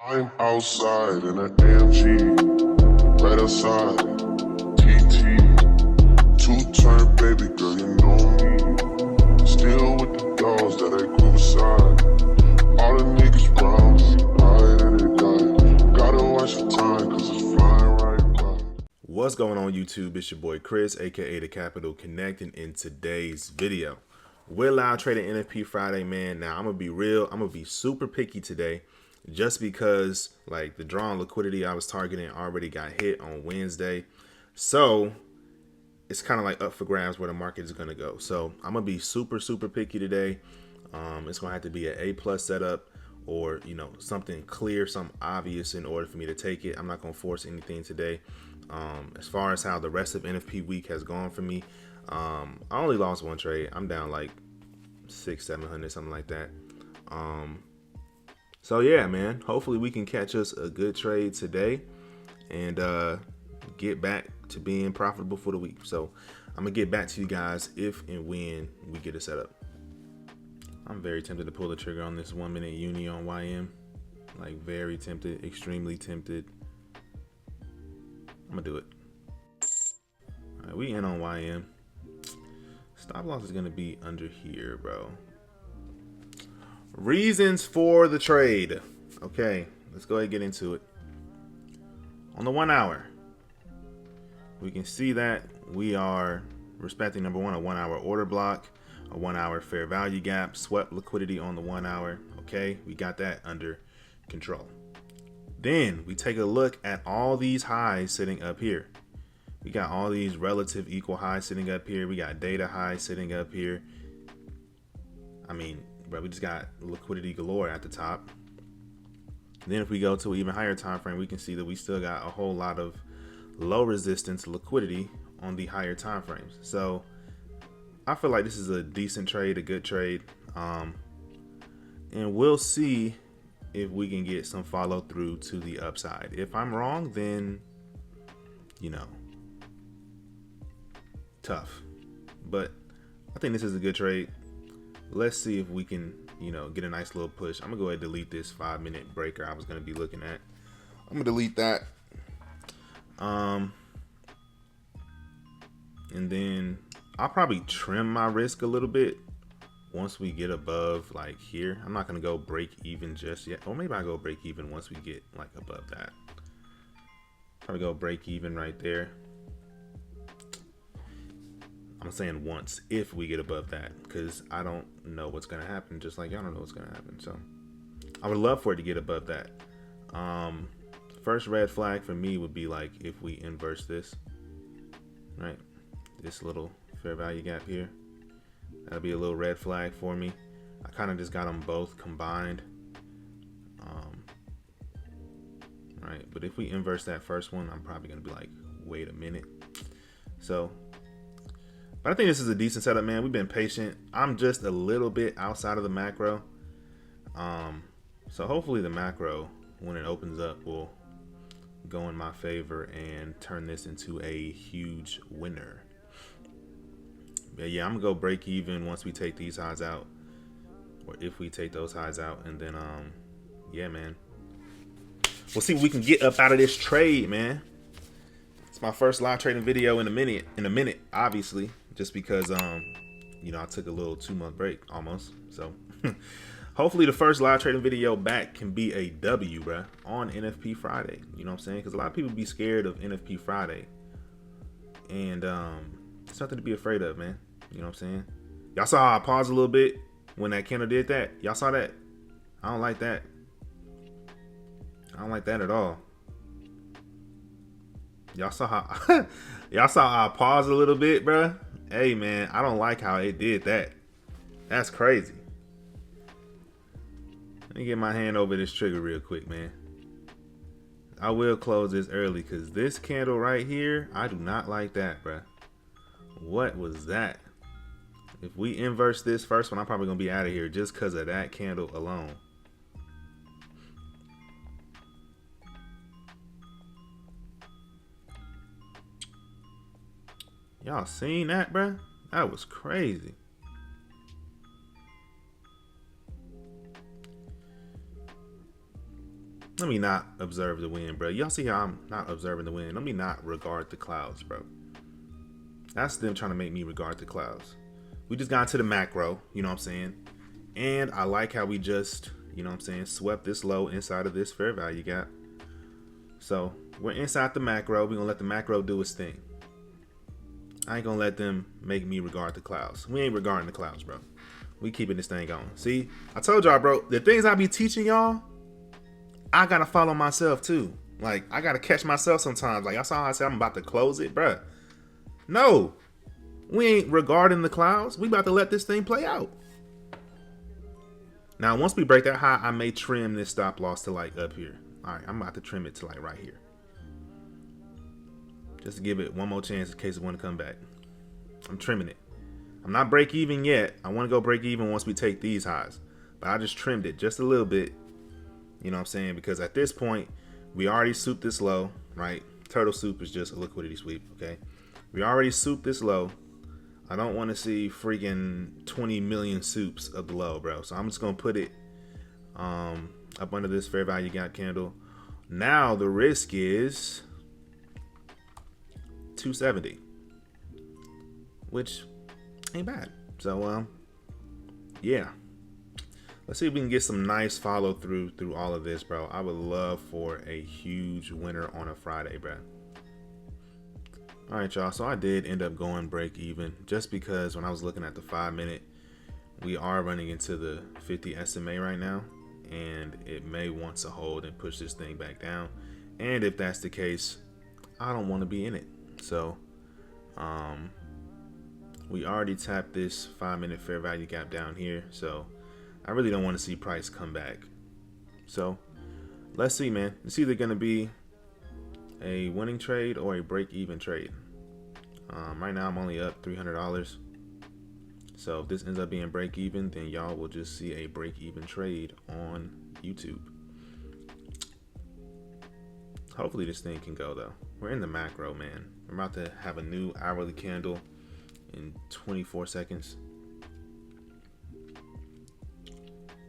I'm outside in an AMG, right outside, TT, two-turn baby girl, you know me, still with the dogs that I grew beside, all the niggas brown, ride and they die, gotta watch the time cause it's flying right by. What's going on YouTube? It's your boy Chris, aka The Capital Connect, and in today's video, we're live trading NFP Friday, man. Now I'm gonna be real, I'm gonna be super picky today. Just because like the draw on liquidity I was targeting already got hit on Wednesday. So it's kind of like up for grabs where the market is going to go. So I'm going to be super picky today. It's going to have to be an A+ setup or, you know, something clear, something obvious in order for me to take it. I'm not going to force anything today. As far as how the rest of NFP week has gone for me, I only lost one trade. I'm down like 600-700, something like that. So yeah, man, hopefully we can catch us a good trade today and get back to being profitable for the week. So I'm gonna get back to you guys if and when we get it set up. I'm very tempted to pull the trigger on this 1 minute uni on YM. Like very tempted, extremely tempted. I'm gonna do it. All right, we in on YM. Stop loss is gonna be under here, bro. Reasons for the trade. Okay, let's go ahead and get into it. On the 1 hour, we can see that we are respecting, number one, a 1 hour order block, a 1 hour fair value gap, swept liquidity on the 1 hour. Okay, we got that under control. Then we take a look at all these highs sitting up here. We got all these relative equal highs sitting up here. We got data highs sitting up here. I mean, we just got liquidity galore at the top. Then if we go to an even higher time frame, we can see that we still got a whole lot of low resistance liquidity on the higher time frames. So I feel like this is a decent trade, a good trade, and we'll see if we can get some follow through to the upside. If I'm wrong, then you know, tough. But I think this is a good trade. Let's see if we can, you know, get a nice little push. I'm gonna go ahead and delete this 5 minute breaker I was gonna be looking at. I'm gonna delete that. And then I'll probably trim my risk a little bit once we get above like here. I'm not gonna go break even just yet. Or maybe I'll go break even once we get like above that. Probably go break even right there. I'm saying once if we get above that, because I don't know what's going to happen, just like y'all don't know what's going to happen. So I would love for it to get above that. First red flag for me would be like if we inverse this, right? This little fair value gap here. That'll be a little red flag for me. I kind of just got them both combined. Right, but if we inverse that first one, I'm probably going to be like, wait a minute. So but I think this is a decent setup, man. We've been patient. I'm just a little bit outside of the macro. So hopefully the macro, when it opens up, will go in my favor and turn this into a huge winner. But yeah, I'm gonna go break even once we take these highs out, or if we take those highs out, and then yeah, man, we'll see what we can get up out of this trade, man. It's my first live trading video in a minute, obviously, just because you know, I took a little 2-month break almost. So hopefully the first live trading video back can be a W, bruh, on NFP Friday. You know what I'm saying? Because a lot of people be scared of NFP Friday, and it's nothing to be afraid of, man. You know what I'm saying? Y'all saw how I paused a little bit when that candle did that. Y'all saw that? I don't like that. I don't like that at all. Y'all saw how y'all saw how I paused a little bit, bruh. Hey man, I don't like how it did that. That's crazy. Let me get my hand over this trigger real quick, man. I will close this early because this candle right here, I do not like that, bruh. What was that? If we inverse this first one, I'm probably gonna be out of here just because of that candle alone. Y'all seen that, bruh? That was crazy. Let me not observe the wind, bro. Y'all see how I'm not observing the wind? Let me not regard the clouds, bro. That's them trying to make me regard the clouds. We just got into the macro, you know what I'm saying? And I like how we just, you know what I'm saying, swept this low inside of this fair value gap. So we're inside the macro. We're going to let the macro do its thing. I ain't going to let them make me regard the clouds. We ain't regarding the clouds, bro. We keeping this thing going. See, I told y'all, bro, the things I be teaching y'all, I got to follow myself too. Like, I got to catch myself sometimes. Like, I saw how I said I'm about to close it, bro. No, we ain't regarding the clouds. We about to let this thing play out. Now, once we break that high, I may trim this stop loss to like up here. All right, I'm about to trim it to like right here. Just to give it one more chance in case it want to come back. I'm trimming it. I'm not break even yet. I want to go break even once we take these highs. But I just trimmed it just a little bit. You know what I'm saying? Because at this point, we already souped this low, right? Turtle soup is just a liquidity sweep, okay? We already souped this low. I don't want to see freaking 20 million soups of the low, bro. So I'm just going to put it up under this fair value gap candle. Now the risk is 270, which ain't bad. So yeah, let's see if we can get some nice follow through all of this, bro. I would love for a huge winner on a Friday, bro. All right, y'all, so I did end up going break even just because when I was looking at the 5-minute, we are running into the 50 SMA right now, and it may want to hold and push this thing back down. And if that's the case, I don't want to be in it. So we already tapped this 5-minute fair value gap down here, so I really don't want to see price come back. So let's see, man. It's either going to be a winning trade or a break even trade. Right now I'm only up $300. So if this ends up being break even, then y'all will just see a break even trade on YouTube. Hopefully this thing can go though. We're in the macro, man. I'm about to have a new hourly candle in 24 seconds.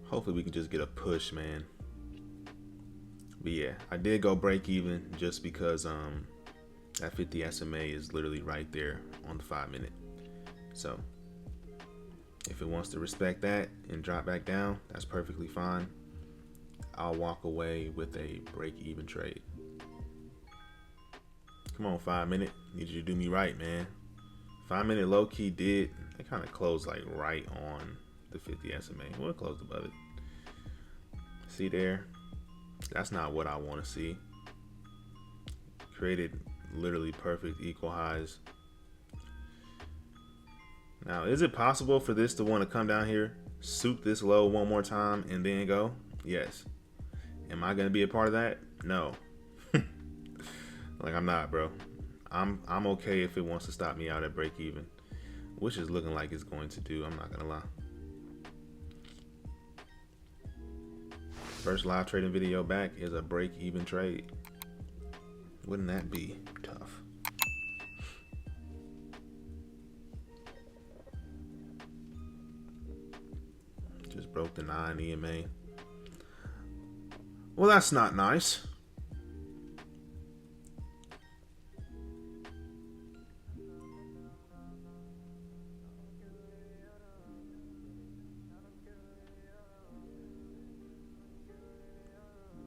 Hopefully we can just get a push, man. But yeah, I did go break even just because that 50 SMA is literally right there on the 5-minute. So if it wants to respect that and drop back down, that's perfectly fine. I'll walk away with a break even trade. Come on, 5-minute. Need you to do me right, man. 5-minute low key did. It kind of closed like right on the 50 SMA. We'll close above it. See there? That's not what I want to see. Created literally perfect equal highs. Now, is it possible for this to want to come down here, soup this low one more time, and then go? Yes. Am I going to be a part of that? No. Like, I'm not, bro. I'm okay if it wants to stop me out at break even, which is looking like it's going to do. I'm not going to lie. First live trading video back is a break even trade. Wouldn't that be tough? Just broke the 9 EMA. Well, that's not nice.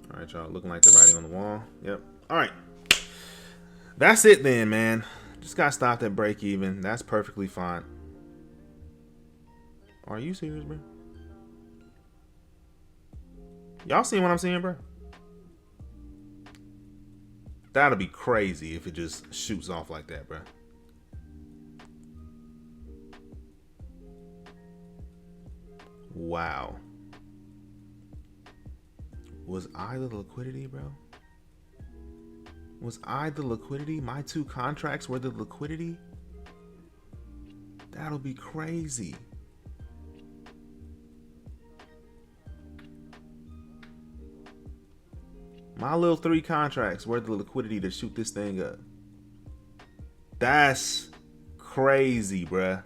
All right, y'all, looking like the writing on the wall. Yep. All right. That's it then, man. Just got stopped at break even. That's perfectly fine. Are you serious, bro? Y'all seeing what I'm seeing, bro? That'll be crazy if it just shoots off like that, bro. Wow. Was I the liquidity, bro? Was I the liquidity? My two contracts were the liquidity? That'll be crazy. My little 3 contracts were the liquidity to shoot this thing up. That's crazy, bruh.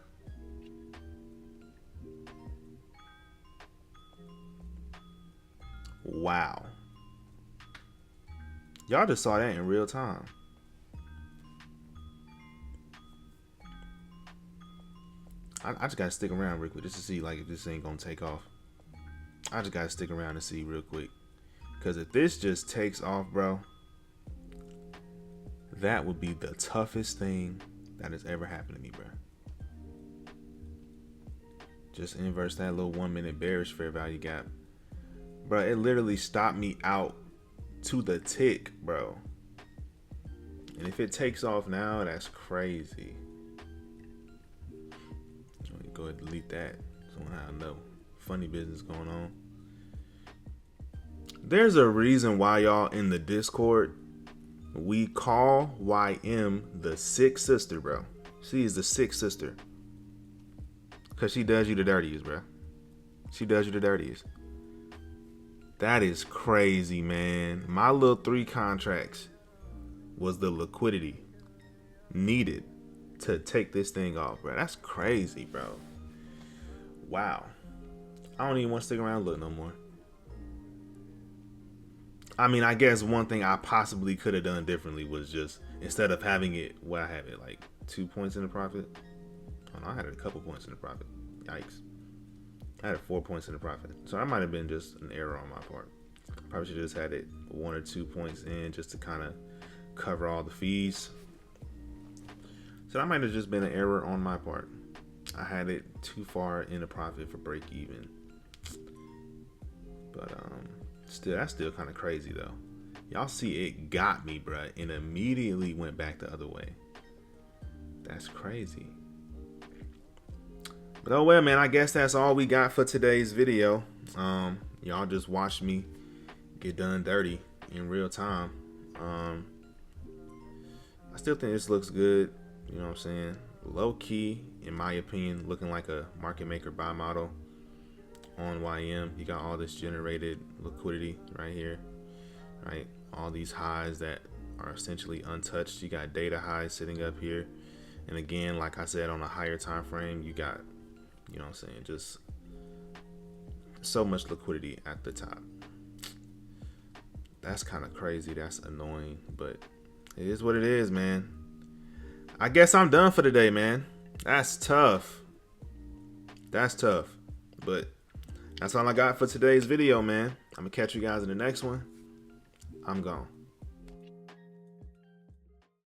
Wow. Y'all just saw that in real time. I just gotta stick around real quick just to see like if this ain't gonna take off. I just gotta stick around and see real quick. Cause if this just takes off, bro, that would be the toughest thing that has ever happened to me, bro. Just inverse that little 1 minute bearish fair value gap. Bro, it literally stopped me out to the tick, bro. And if it takes off now, that's crazy. Go ahead and delete that. Somehow know. Funny business going on. There's a reason why y'all in the Discord we call YM the sixth sister, bro. She is the sixth sister. Cause she does you the dirtiest, bro. She does you the dirtiest. That is crazy, man. My little 3 contracts was the liquidity needed to take this thing off, bro. That's crazy, bro. Wow. I don't even want to stick around and look no more. I mean, I guess one thing I possibly could have done differently was just, instead of having it, I have it like 2 points in the profit. Oh, no, I had a couple points in the profit. Yikes. I had 4 points in the profit. So that might have been just an error on my part. Probably should have just had it 1 or 2 points in just to kind of cover all the fees. So that might have just been an error on my part. I had it too far in the profit for break even. But still, that's still kind of crazy though. Y'all see it got me, bruh, and immediately went back the other way. That's crazy. But oh well, man, I guess that's all we got for today's video. Y'all just watched me get done dirty in real time. I still think this looks good. You know what I'm saying? Low key, in my opinion, looking like a market maker buy model on YM. You got all this generated liquidity right here, right? All these highs that are essentially untouched. You got data highs sitting up here. And again, like I said, on a higher time frame, you got, you know what I'm saying, just so much liquidity at the top. That's kind of crazy. That's annoying, but it is what it is, man. I guess I'm done for today, man. That's tough. That's tough. But that's all I got for today's video, man. I'm going to catch you guys in the next one. I'm gone.